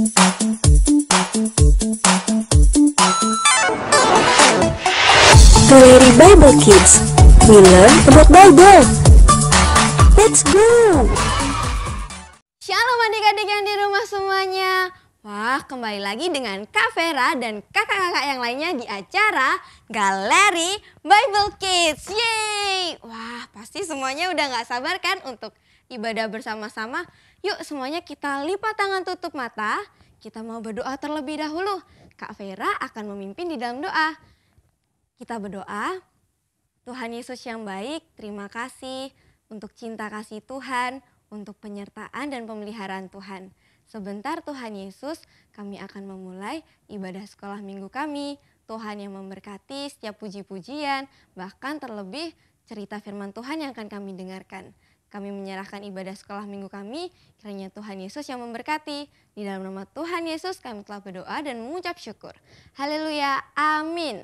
Galeri Bible Kids. We learn about Bible. Let's go! Shalom adik-adik yang di rumah semuanya. Wah, kembali lagi dengan Kak Vera dan kakak-kakak yang lainnya di acara Galeri Bible Kids. Yeay! Wah, pasti semuanya udah gak sabar kan untuk ibadah bersama-sama. Yuk semuanya kita lipat tangan, tutup mata. Kita mau berdoa terlebih dahulu. Kak Vera akan memimpin di dalam doa. Kita berdoa. Tuhan Yesus yang baik, terima kasih untuk cinta kasih Tuhan, untuk penyertaan dan pemeliharaan Tuhan. Sebentar Tuhan Yesus, kami akan memulai ibadah sekolah minggu kami. Tuhan yang memberkati setiap puji-pujian, bahkan terlebih cerita firman Tuhan yang akan kami dengarkan. Kami menyerahkan ibadah sekolah minggu kami, kiranya Tuhan Yesus yang memberkati. Di dalam nama Tuhan Yesus kami telah berdoa dan mengucap syukur. Haleluya, amin.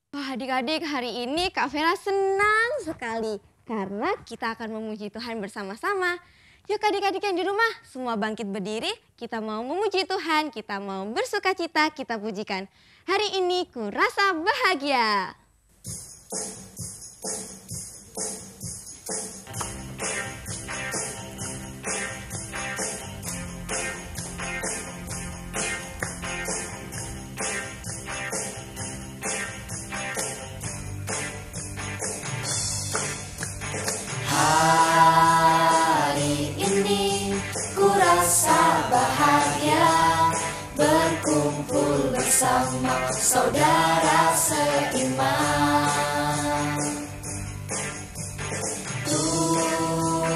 Wah adik-adik, hari ini Kak Vera senang sekali karena kita akan memuji Tuhan bersama-sama. Yuk adik-adik yang di rumah, semua bangkit berdiri, kita mau memuji Tuhan, kita mau bersuka cita, kita pujikan. Hari ini ku rasa bahagia. Hari ini ku rasa bahagia berkumpul bersama saudara seiman.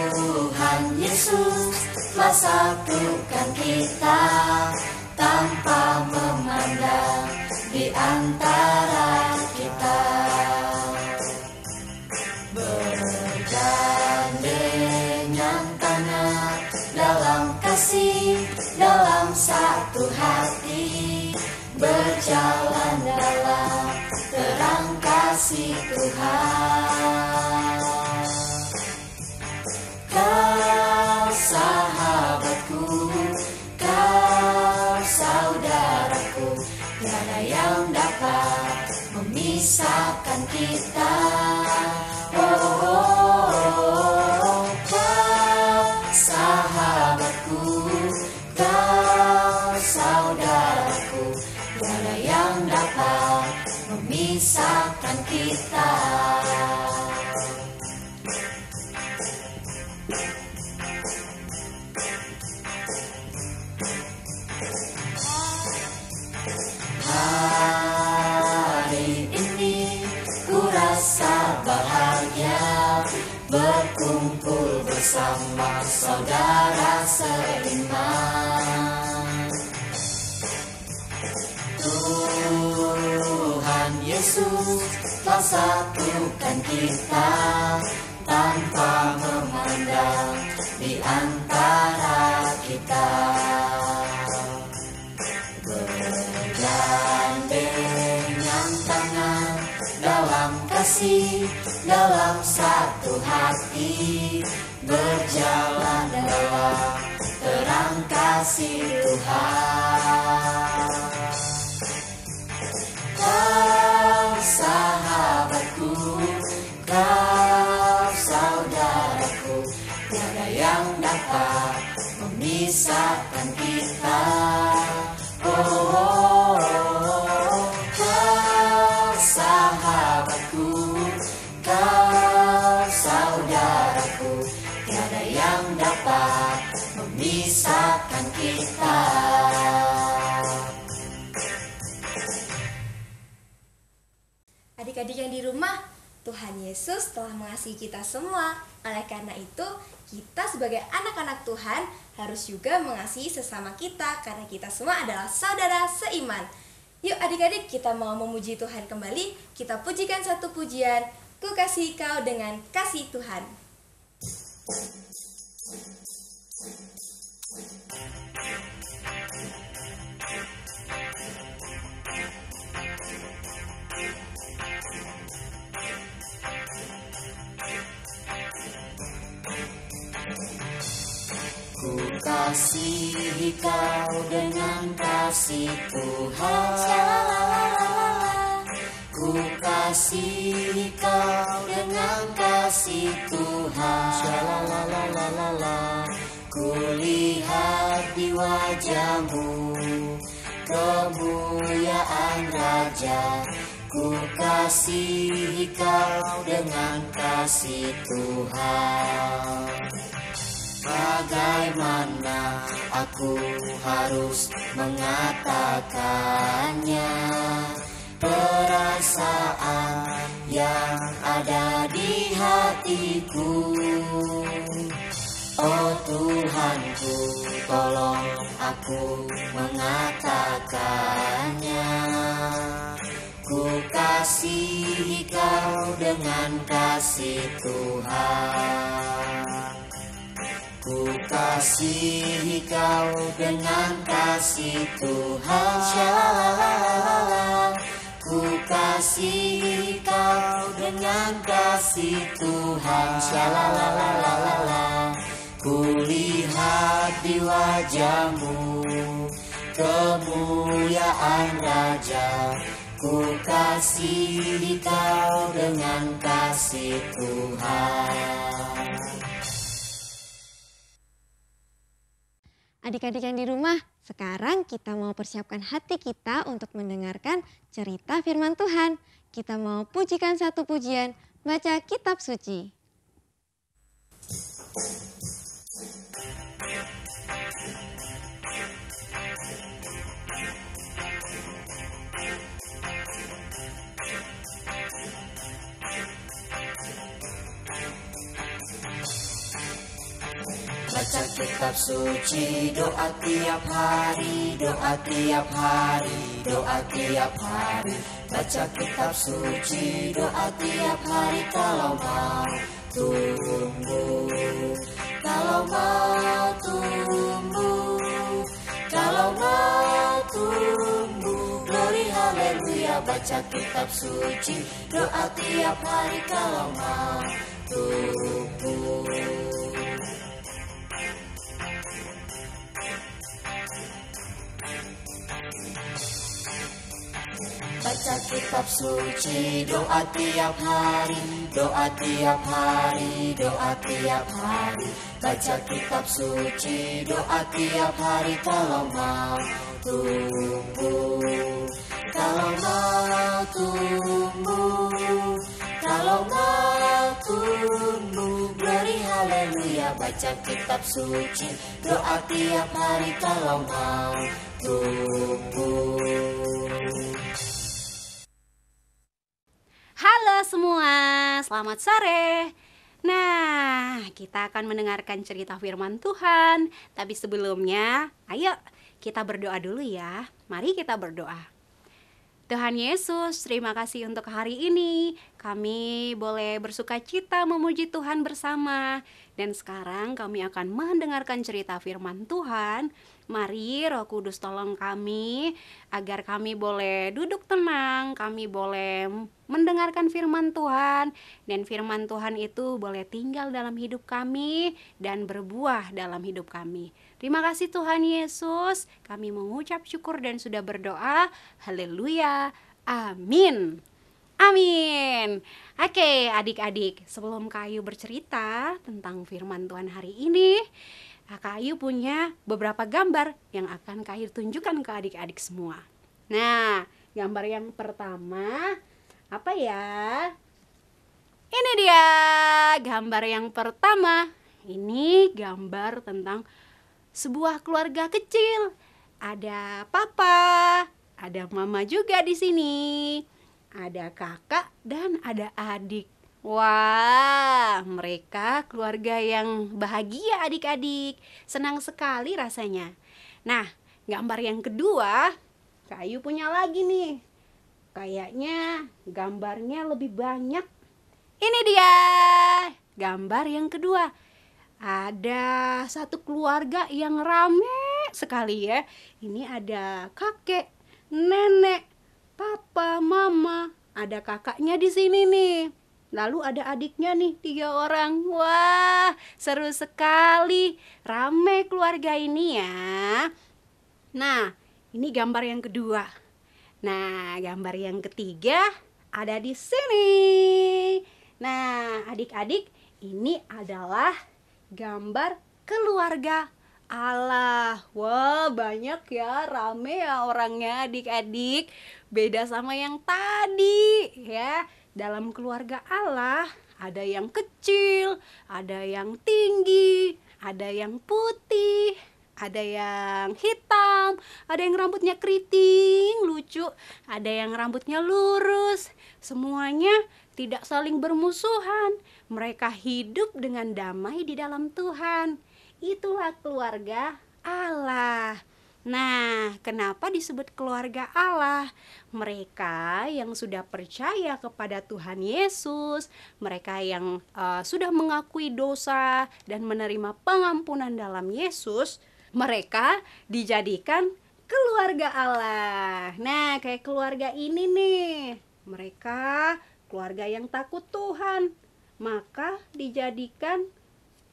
Tuhan Yesus telah satukan kita tanpa memandang di antara kita. Bergandengan tangan dalam kasih, dalam satu hati, berjalan dalam terang kasih Tuhan. Kau sahabatku, kau saudaraku, tiada yang dapat memisahkan kita. Oh, kau sahabatku, kau saudaraku, tiada yang dapat memisahkan kita. Hari ini ku rasa bahagia berkumpul bersama saudara seiman. Tuhan Yesus telah satukan kita tanpa memandang di antara kita. Bergandengan tangan dalam kasih, dalam satu hati, berjalan dalam terang kasih Tuhan. Kau sahabatku, kau saudaraku, tiada yang dapat memisahkan kita. Oh, kau sahabatku, kau saudaraku, tiada yang dapat memisahkan kita. Adik-adik yang di rumah, Tuhan Yesus telah mengasihi kita semua. Oleh karena itu, kita sebagai anak-anak Tuhan harus juga mengasihi sesama kita karena kita semua adalah saudara seiman. Yuk adik-adik, kita mau memuji Tuhan kembali. Kita pujikan satu pujian, Ku Kasihi Kau dengan Kasih Tuhan. Ku kasihi kau dengan kasih Tuhan. Ku kasihi kau dengan kasih Tuhan. Ku lihat di wajahmu kemuliaan Raja. Ku kasihi kau dengan kasih Tuhan. Bagaimana aku harus mengatakannya? Perasaan yang ada di hatiku. Oh Tuhanku, tolong aku mengatakannya. Ku kasihi kau dengan kasih Tuhan. Ku kasihi kau dengan kasih Tuhan. Ku kasihi kau dengan kasih Tuhan. Ku lihat di wajahmu kemuliaan Raja. Ku kasihi kau dengan kasih Tuhan. Adik-adik yang di rumah, sekarang kita mau persiapkan hati kita untuk mendengarkan cerita firman Tuhan. Kita mau pujikan satu pujian, baca kitab suci. Baca kitab suci, doa tiap hari, doa tiap hari, doa tiap hari. Baca kitab suci, doa tiap hari kalau mau tumbuh. Kalau mau tumbuh, kalau mau tumbuh. Glory haleluya, baca kitab suci, doa tiap hari kalau mau tumbuh. Baca kitab suci, doa tiap hari, doa tiap hari, doa tiap hari. Baca kitab suci, doa tiap hari kalau mau tumbuh. Kalau mau tumbuh, kalau mau tumbuh. Glory haleluya, baca kitab suci, doa tiap hari kalau mau tumbuh. Halo semua, selamat sore. Nah, kita akan mendengarkan cerita firman Tuhan. Tapi sebelumnya, ayo kita berdoa dulu ya. Mari kita berdoa. Tuhan Yesus, terima kasih untuk hari ini. Kami boleh bersuka cita memuji Tuhan bersama. Dan sekarang kami akan mendengarkan cerita firman Tuhan. Mari Roh Kudus tolong kami agar kami boleh duduk tenang, kami boleh mendengarkan firman Tuhan, dan firman Tuhan itu boleh tinggal dalam hidup kami dan berbuah dalam hidup kami. Terima kasih Tuhan Yesus, kami mengucap syukur dan sudah berdoa. Haleluya, amin. Amin. Oke adik-adik, sebelum Kak Ayu bercerita tentang firman Tuhan hari ini, Kak Ayu punya beberapa gambar yang akan Kak Ayu tunjukkan ke adik-adik semua. Nah, gambar yang pertama apa ya? Ini dia gambar yang pertama. Ini gambar tentang sebuah keluarga kecil. Ada papa, ada mama juga di sini. Ada kakak dan ada adik. Wah, mereka keluarga yang bahagia adik-adik. Senang sekali rasanya. Nah, gambar yang kedua, Kak Ayu punya lagi nih. Kayaknya gambarnya lebih banyak. Ini dia gambar yang kedua. Ada satu keluarga yang rame sekali ya. Ini ada kakek, nenek, papa, mama. Ada kakaknya di sini nih. Lalu ada adiknya nih 3 orang. Wah, seru sekali. Rame keluarga ini ya. Nah, ini gambar yang kedua. Nah, gambar yang ketiga ada di sini. Nah, adik-adik, ini adalah gambar keluarga Allah. Wah, banyak ya, rame ya orangnya adik-adik. Beda sama yang tadi ya. Dalam keluarga Allah ada yang kecil, ada yang tinggi, ada yang putih, ada yang hitam, ada yang rambutnya keriting, lucu, ada yang rambutnya lurus. Semuanya tidak saling bermusuhan. Mereka hidup dengan damai di dalam Tuhan. Itulah keluarga Allah. Nah, kenapa disebut keluarga Allah? Mereka yang sudah percaya kepada Tuhan Yesus, mereka yang sudah mengakui dosa dan menerima pengampunan dalam Yesus, mereka dijadikan keluarga Allah. Nah, kayak keluarga ini nih, mereka keluarga yang takut Tuhan, maka dijadikan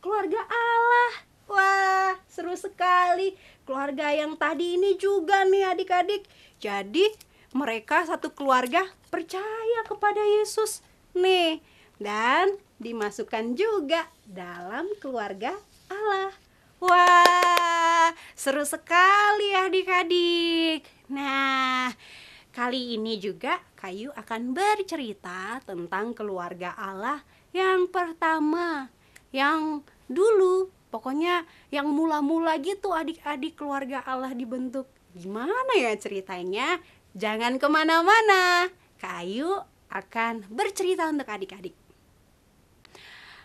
keluarga Allah. Wah, seru sekali. Keluarga yang tadi ini juga nih adik-adik. Jadi mereka satu keluarga percaya kepada Yesus nih, dan dimasukkan juga dalam keluarga Allah. Wah, seru sekali adik-adik. Nah, kali ini juga Kayu akan bercerita tentang keluarga Allah yang pertama, yang dulu. Pokoknya yang mula-mula gitu adik-adik keluarga Allah dibentuk. Gimana ya ceritanya? Jangan kemana-mana. Kayu akan bercerita untuk adik-adik.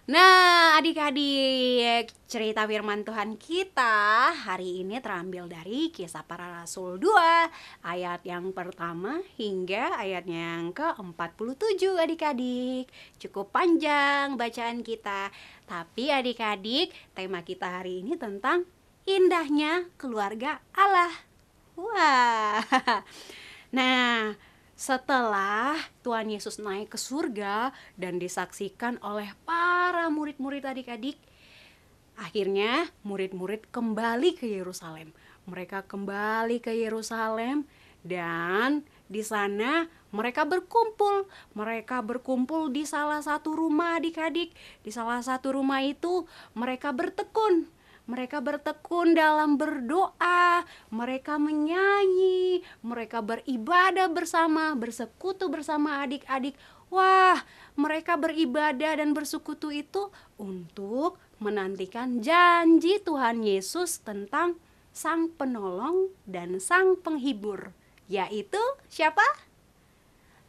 Nah, adik-adik, cerita firman Tuhan kita hari ini terambil dari Kisah Para Rasul 2 ayat yang pertama hingga ayat yang ke-47 adik-adik. Cukup panjang bacaan kita, tapi adik-adik, tema kita hari ini tentang indahnya keluarga Allah. Wah. Nah, setelah Tuhan Yesus naik ke surga dan disaksikan oleh para murid-murid adik-adik, akhirnya murid-murid kembali ke Yerusalem. Mereka kembali ke Yerusalem dan di sana mereka berkumpul. Mereka berkumpul di salah satu rumah adik-adik. Di salah satu rumah itu mereka bertekun. Mereka bertekun dalam berdoa, mereka menyanyi, mereka beribadah bersama, bersekutu bersama adik-adik. Wah, mereka beribadah dan bersekutu itu untuk menantikan janji Tuhan Yesus tentang Sang Penolong dan Sang Penghibur, yaitu siapa?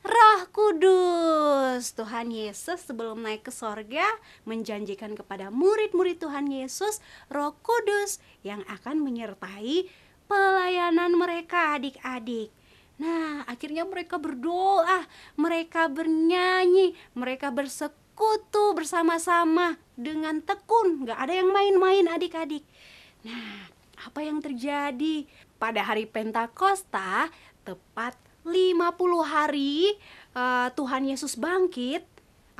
Roh Kudus. Tuhan Yesus sebelum naik ke sorga menjanjikan kepada murid-murid Tuhan Yesus Roh Kudus yang akan menyertai pelayanan mereka adik-adik. Nah, akhirnya mereka berdoa, mereka bernyanyi, mereka bersekutu bersama-sama dengan tekun. Gak ada yang main-main adik-adik. Nah, apa yang terjadi? Pada hari Pentakosta, tepat 50 hari Tuhan Yesus bangkit.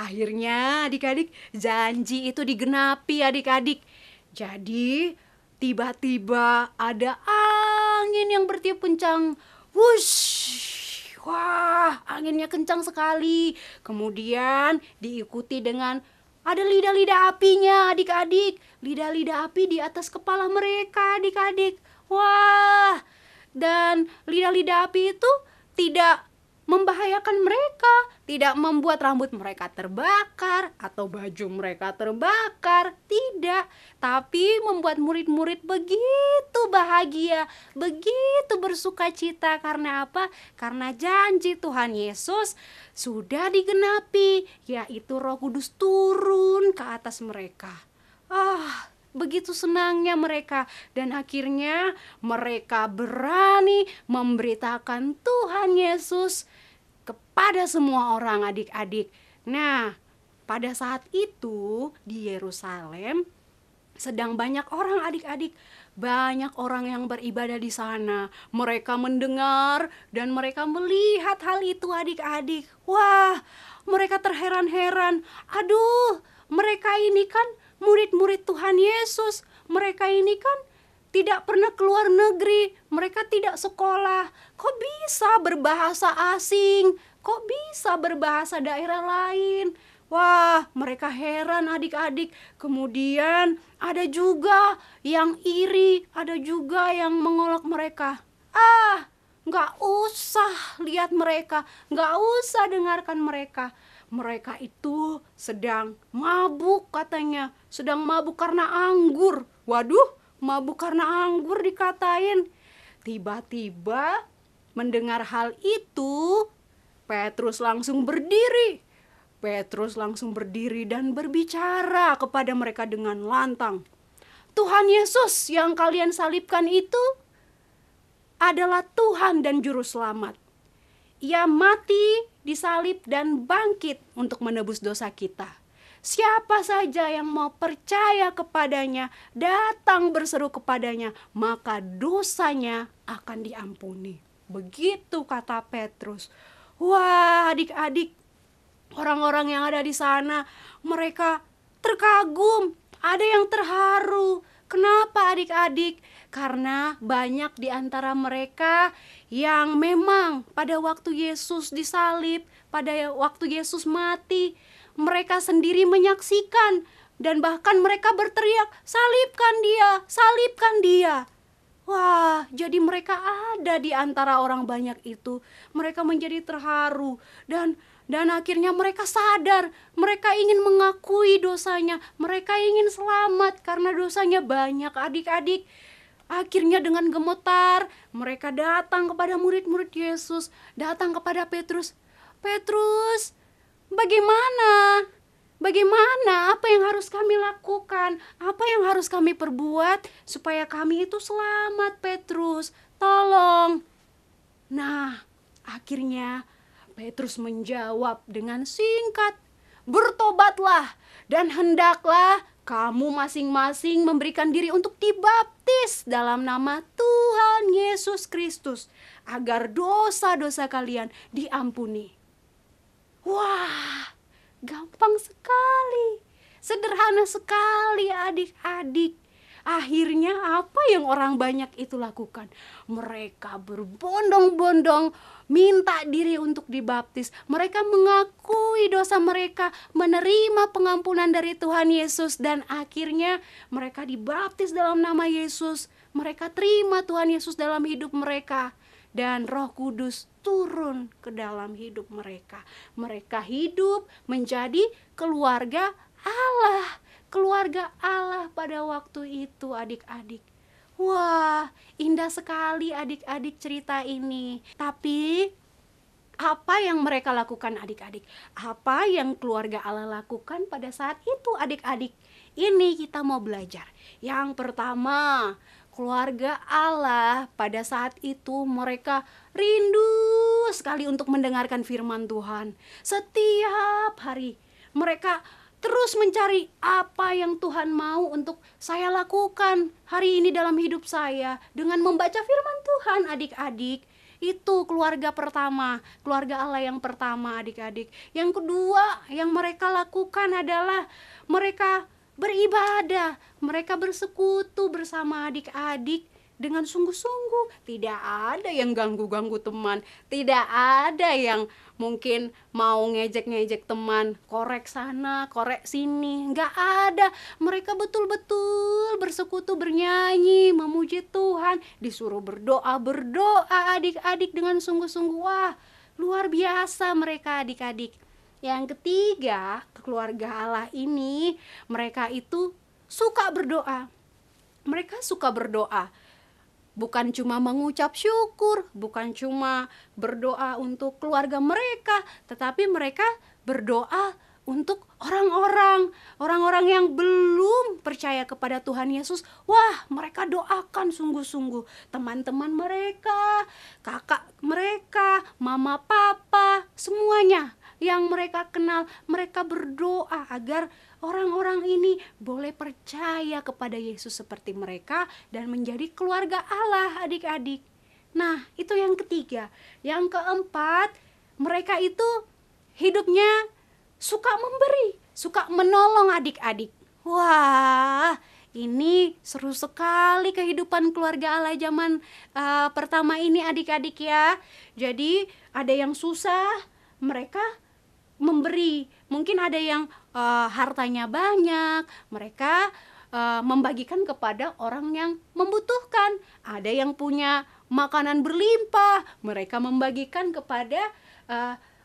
Akhirnya adik-adik, janji itu digenapi adik-adik. Jadi tiba-tiba ada angin yang bertiup kencang. Wush! Wah, anginnya kencang sekali. Kemudian diikuti dengan ada lidah-lidah apinya adik-adik. Lidah-lidah api di atas kepala mereka adik-adik. Wah, dan lidah-lidah api itu tidak membahayakan mereka, tidak membuat rambut mereka terbakar atau baju mereka terbakar, tidak, tapi membuat murid-murid begitu bahagia, begitu bersuka cita. Karena apa? Karena janji Tuhan Yesus sudah digenapi, yaitu Roh Kudus turun ke atas mereka. Begitu senangnya mereka, dan akhirnya mereka berani memberitakan Tuhan Yesus kepada semua orang adik-adik. Nah, pada saat itu di Yerusalem sedang banyak orang adik-adik banyak orang yang beribadah di sana. Mereka mendengar dan mereka melihat hal itu adik-adik. Wah, mereka terheran-heran. Aduh, mereka ini kan murid-murid Tuhan Yesus. Mereka ini kan tidak pernah keluar negeri. Mereka tidak sekolah. Kok bisa berbahasa asing? Kok bisa berbahasa daerah lain? Wah, mereka heran adik-adik. Kemudian ada juga yang iri, ada juga yang mengolok mereka. Ah, nggak usah lihat mereka, nggak usah dengarkan mereka. Mereka itu sedang mabuk katanya, sedang mabuk karena anggur. Waduh, mabuk karena anggur dikatain. Tiba-tiba mendengar hal itu, Petrus langsung berdiri. Petrus langsung berdiri dan berbicara kepada mereka dengan lantang. Tuhan Yesus yang kalian salibkan itu adalah Tuhan dan Juru Selamat. Ia mati, disalib dan bangkit untuk menebus dosa kita. Siapa saja yang mau percaya kepadanya, datang berseru kepadanya, maka dosanya akan diampuni. Begitu kata Petrus. Wah, adik-adik, orang-orang yang ada di sana, mereka terkagum, ada yang terharu. Kenapa adik-adik? Karena banyak di antara mereka yang memang pada waktu Yesus disalib, pada waktu Yesus mati, mereka sendiri menyaksikan dan bahkan mereka berteriak, "Salibkan dia, salibkan dia." Wah, jadi mereka ada di antara orang banyak itu. Mereka menjadi terharu dan akhirnya mereka sadar, mereka ingin mengakui dosanya, mereka ingin selamat karena dosanya banyak adik-adik. Akhirnya dengan gemetar, mereka datang kepada murid-murid Yesus, datang kepada Petrus. Petrus, bagaimana? Bagaimana? Apa yang harus kami lakukan? Apa yang harus kami perbuat supaya kami itu selamat, Petrus? Tolong. Nah, akhirnya Petrus menjawab dengan singkat, "Bertobatlah dan hendaklah kamu masing-masing memberikan diri untuk dibaptis dalam nama Tuhan Yesus Kristus, agar dosa-dosa kalian diampuni." Wah, gampang sekali, sederhana sekali adik-adik. Akhirnya apa yang orang banyak itu lakukan? Mereka berbondong-bondong minta diri untuk dibaptis. Mereka mengakui dosa mereka, menerima pengampunan dari Tuhan Yesus, dan akhirnya mereka dibaptis dalam nama Yesus. Mereka terima Tuhan Yesus dalam hidup mereka, dan Roh Kudus turun ke dalam hidup mereka. Mereka hidup menjadi keluarga Allah. Keluarga Allah pada waktu itu adik-adik. Wah, indah sekali adik-adik cerita ini. Tapi apa yang mereka lakukan adik-adik? Apa yang keluarga Allah lakukan pada saat itu adik-adik? Ini kita mau belajar. Yang pertama, keluarga Allah pada saat itu mereka rindu sekali untuk mendengarkan firman Tuhan. Setiap hari mereka terus mencari apa yang Tuhan mau untuk saya lakukan hari ini dalam hidup saya dengan membaca firman Tuhan adik-adik. Itu keluarga pertama, keluarga Allah yang pertama adik-adik. Yang kedua yang mereka lakukan adalah mereka beribadah, mereka bersekutu bersama adik-adik dengan sungguh-sungguh. Tidak ada yang ganggu-ganggu teman, tidak ada yang mungkin mau ngejek-ngejek teman, korek sana, korek sini, nggak ada. Mereka betul-betul bersekutu, bernyanyi, memuji Tuhan, disuruh berdoa adik-adik dengan sungguh-sungguh. Wah, luar biasa mereka adik-adik. Yang ketiga, keluarga Allah ini, mereka itu suka berdoa. Mereka suka berdoa. Bukan cuma mengucap syukur, bukan cuma berdoa untuk keluarga mereka, tetapi mereka berdoa untuk orang-orang yang belum percaya kepada Tuhan Yesus. Wah, mereka doakan sungguh-sungguh. Teman-teman mereka, kakak mereka, mama, papa, semuanya yang mereka kenal, mereka berdoa agar orang-orang ini boleh percaya kepada Yesus seperti mereka dan menjadi keluarga Allah, adik-adik. Nah, itu yang ketiga. Yang keempat, mereka itu hidupnya suka memberi, suka menolong adik-adik. Wah, ini seru sekali kehidupan keluarga Allah zaman pertama ini adik-adik ya. Jadi ada yang susah, mereka memberi. Mungkin ada yang hartanya banyak, mereka membagikan kepada orang yang membutuhkan. Ada yang punya makanan berlimpah, mereka membagikan kepada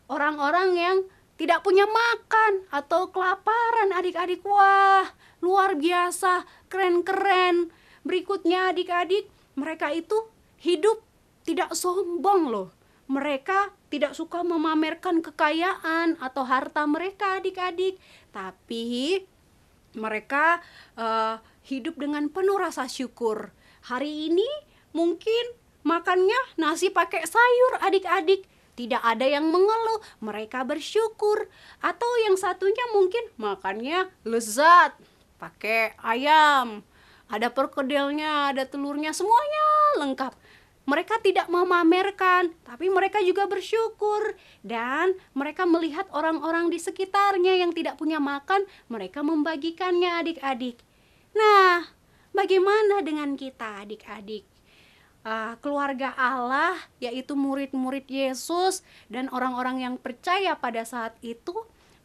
orang-orang yang tidak punya makan atau kelaparan adik-adik. Wah, luar biasa, keren-keren. Berikutnya adik-adik, mereka itu hidup tidak sombong loh. Mereka tidak suka memamerkan kekayaan atau harta mereka adik-adik. Tapi mereka hidup dengan penuh rasa syukur. Hari ini mungkin makannya nasi pakai sayur adik-adik. Tidak ada yang mengeluh, mereka bersyukur. Atau yang satunya mungkin makannya lezat, pakai ayam, ada perkedelnya, ada telurnya, semuanya lengkap. Mereka tidak memamerkan, tapi mereka juga bersyukur. Dan mereka melihat orang-orang di sekitarnya yang tidak punya makan, mereka membagikannya adik-adik. Nah, bagaimana dengan kita adik-adik? Keluarga Allah, yaitu murid-murid Yesus dan orang-orang yang percaya pada saat itu,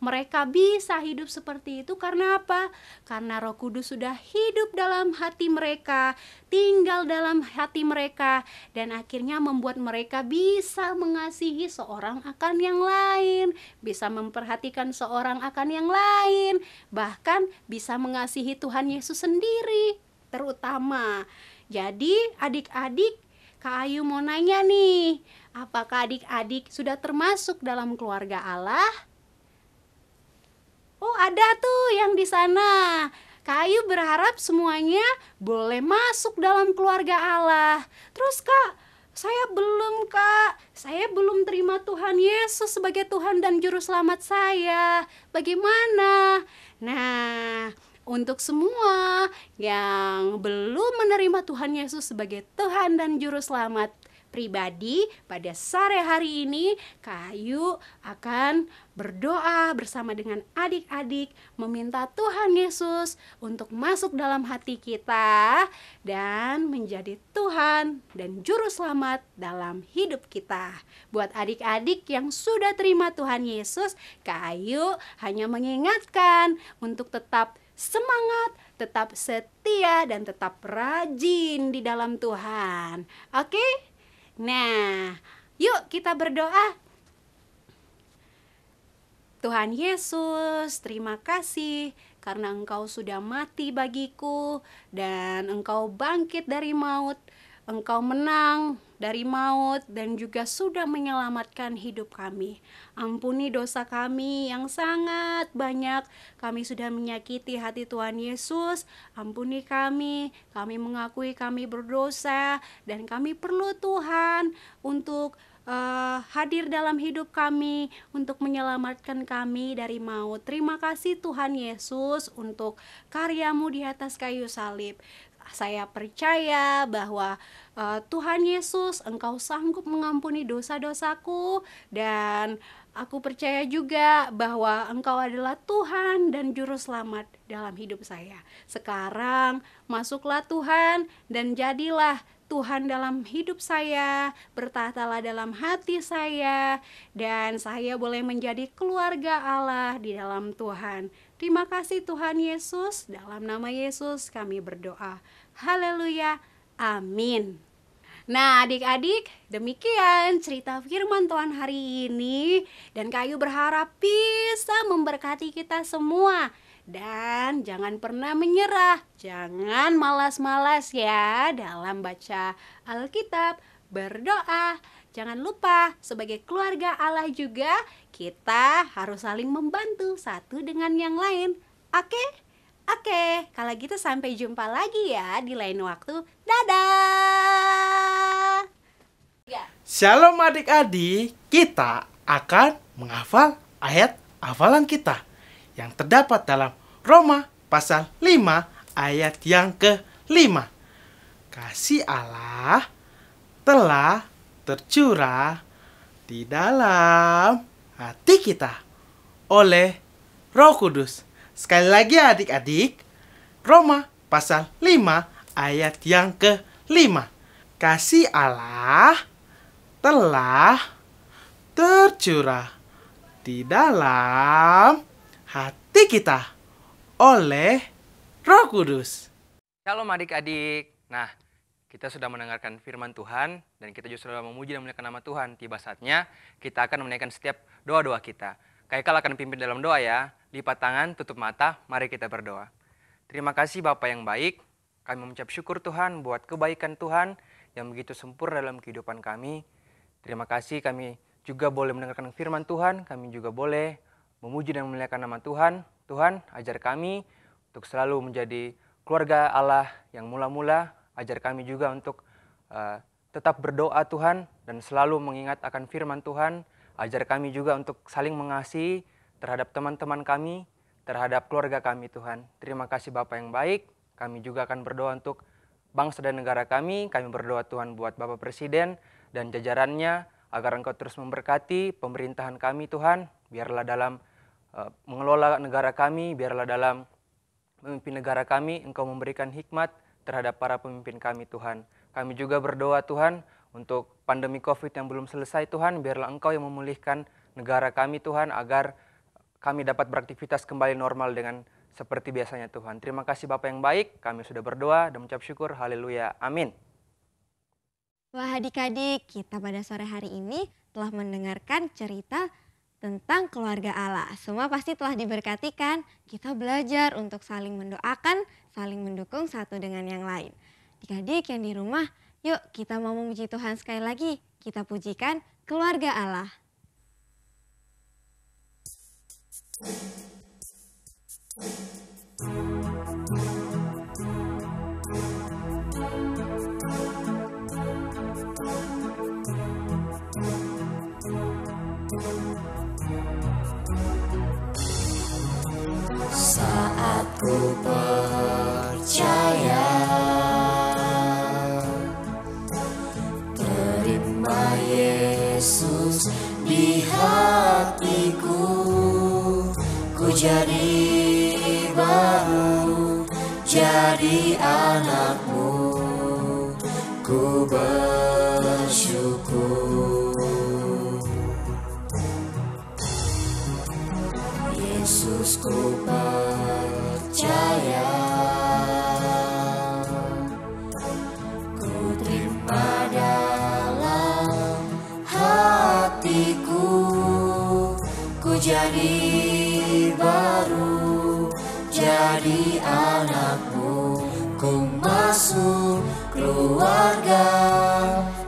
mereka bisa hidup seperti itu karena apa? Karena Roh Kudus sudah hidup dalam hati mereka, tinggal dalam hati mereka, dan akhirnya membuat mereka bisa mengasihi seorang akan yang lain, bisa memperhatikan seorang akan yang lain, bahkan bisa mengasihi Tuhan Yesus sendiri terutama. Jadi adik-adik, Kak Ayu mau nanya nih, apakah adik-adik sudah termasuk dalam keluarga Allah? Oh, ada tuh yang di sana. Kak Ayu berharap semuanya boleh masuk dalam keluarga Allah. Terus Kak, saya belum terima Tuhan Yesus sebagai Tuhan dan Juru Selamat saya. Bagaimana? Nah, untuk semua yang belum menerima Tuhan Yesus sebagai Tuhan dan Juru Selamat pribadi, pada sore hari ini Kak Ayu akan berdoa bersama dengan adik-adik, meminta Tuhan Yesus untuk masuk dalam hati kita dan menjadi Tuhan dan Juru Selamat dalam hidup kita. Buat adik-adik yang sudah terima Tuhan Yesus, Kak Ayu hanya mengingatkan untuk tetap semangat, tetap setia, dan tetap rajin di dalam Tuhan. Oke? Nah, yuk kita berdoa. Tuhan Yesus, terima kasih karena Engkau sudah mati bagiku dan Engkau bangkit dari maut. Engkau menang dari maut dan juga sudah menyelamatkan hidup kami. Ampuni dosa kami yang sangat banyak. Kami sudah menyakiti hati Tuhan Yesus. Ampuni kami mengakui kami berdosa dan kami perlu Tuhan untuk hadir dalam hidup kami untuk menyelamatkan kami dari maut. Terima kasih Tuhan Yesus untuk karya-Mu di atas kayu salib. Saya percaya bahwa Tuhan Yesus, Engkau sanggup mengampuni dosa-dosaku, dan aku percaya juga bahwa Engkau adalah Tuhan dan Juru Selamat dalam hidup saya. Sekarang masuklah Tuhan dan jadilah Tuhan dalam hidup saya, bertahtalah dalam hati saya, dan saya boleh menjadi keluarga Allah di dalam Tuhan. Terima kasih Tuhan Yesus, dalam nama Yesus kami berdoa. Haleluya, amin. Nah adik-adik, demikian cerita firman Tuhan hari ini, dan Kak Ayu berharap bisa memberkati kita semua. Dan jangan pernah menyerah, jangan malas-malas ya dalam baca Alkitab, berdoa. Jangan lupa sebagai keluarga Allah juga kita harus saling membantu satu dengan yang lain. Oke? Oke, kalau gitu sampai jumpa lagi ya di lain waktu. Dadah! Shalom adik-adik, kita akan menghafal ayat hafalan kita yang terdapat dalam Roma pasal 5 ayat yang ke-5. Kasih Allah telah tercurah di dalam hati kita oleh Roh Kudus. Sekali lagi adik-adik, Roma pasal 5 ayat yang ke-5. Kasih Allah telah tercurah di dalam hati kita oleh Roh Kudus. Shalom adik-adik. Nah, kita sudah mendengarkan firman Tuhan dan kita juga sudah memuji dan memuliakan nama Tuhan. Tiba saatnya kita akan menaikkan setiap doa-doa kita. Kaikal akan pimpin dalam doa ya. Lipat tangan, tutup mata, mari kita berdoa. Terima kasih Bapa yang baik. Kami mengucap syukur Tuhan buat kebaikan Tuhan yang begitu sempurna dalam kehidupan kami. Terima kasih kami juga boleh mendengarkan firman Tuhan. Kami juga boleh memuji dan memuliakan nama Tuhan. Tuhan, ajar kami untuk selalu menjadi keluarga Allah yang mula-mula. Ajar kami juga untuk tetap berdoa Tuhan dan selalu mengingat akan firman Tuhan. Ajar kami juga untuk saling mengasihi terhadap teman-teman kami, terhadap keluarga kami Tuhan. Terima kasih Bapa yang baik. Kami juga akan berdoa untuk bangsa dan negara kami. Kami berdoa Tuhan buat Bapak Presiden dan jajarannya agar Engkau terus memberkati pemerintahan kami Tuhan. Biarlah dalam mengelola negara kami, biarlah dalam memimpin negara kami, Engkau memberikan hikmat terhadap para pemimpin kami Tuhan. Kami juga berdoa Tuhan untuk pandemi COVID yang belum selesai Tuhan, biarlah Engkau yang memulihkan negara kami Tuhan agar kami dapat beraktivitas kembali normal dengan seperti biasanya Tuhan. Terima kasih Bapa yang baik, kami sudah berdoa dan mengucap syukur, haleluya, amin. Wah adik-adik, kita pada sore hari ini telah mendengarkan cerita tentang keluarga Allah. Semua pasti telah diberkati kan? Kita belajar untuk saling mendoakan, saling mendukung satu dengan yang lain. Adik-adik yang di rumah, yuk kita mau memuji Tuhan sekali lagi. Kita pujikan keluarga Allah. Saat ku percaya, terima Yesus di hatiku, ku jadi baru, jadi anakmu, ku bersyukur. Yesus ku percaya, ku terima dalam hatiku, ku jadi baru, jadi anakmu, ku masuk keluarga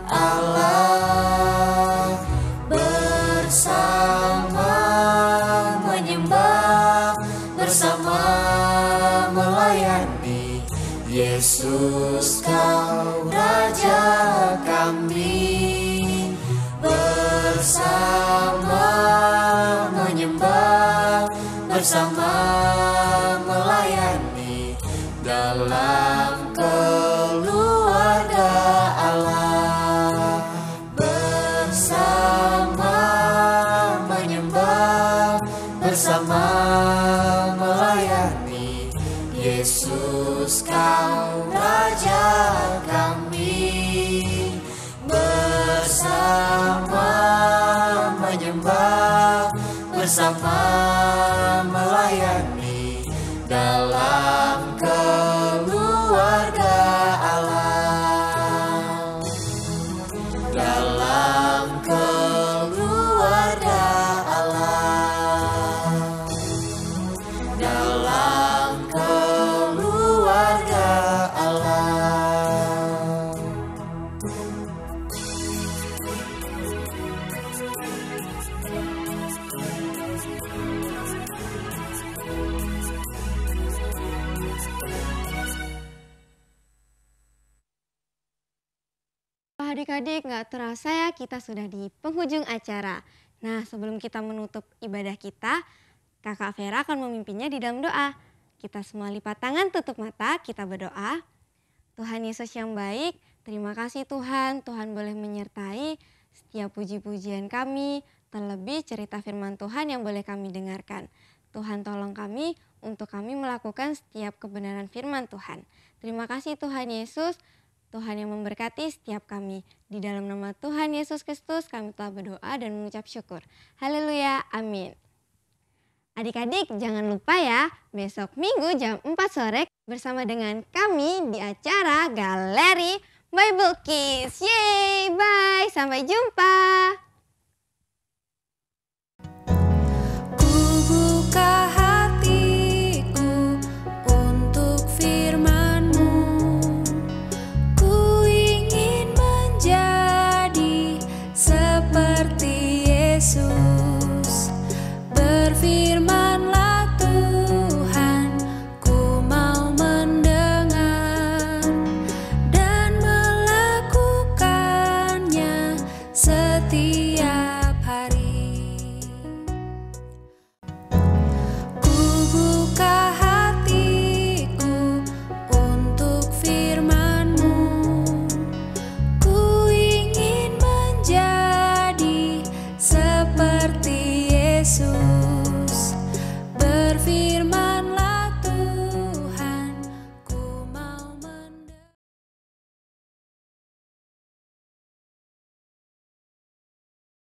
Allah, bersama menyembah, bersama melayani. Yesus kau Raja kami, bersama menyembah, bersama melayani dalam keluarga Allah, bersama menyembah, bersama melayani. Yesus kau Raja kami, bersama menyembah, bersama melayani dalam keluarga Allah, dalam keluarga Allah, dalam keluarga Allah. Adik-adik, nggak terasa ya kita sudah di penghujung acara. Nah, sebelum kita menutup ibadah kita, Kakak Vera akan memimpinnya di dalam doa. Kita semua lipat tangan, tutup mata, kita berdoa. Tuhan Yesus yang baik, terima kasih Tuhan. Tuhan boleh menyertai setiap puji-pujian kami, terlebih cerita firman Tuhan yang boleh kami dengarkan. Tuhan tolong kami untuk kami melakukan setiap kebenaran firman Tuhan. Terima kasih Tuhan Yesus, Tuhan yang memberkati setiap kami. Di dalam nama Tuhan Yesus Kristus kami telah berdoa dan mengucap syukur. Haleluya, amin. Adik-adik jangan lupa ya, besok Minggu jam 4 sore bersama dengan kami di acara Galeri Bible Kids. Yeay, bye, sampai jumpa.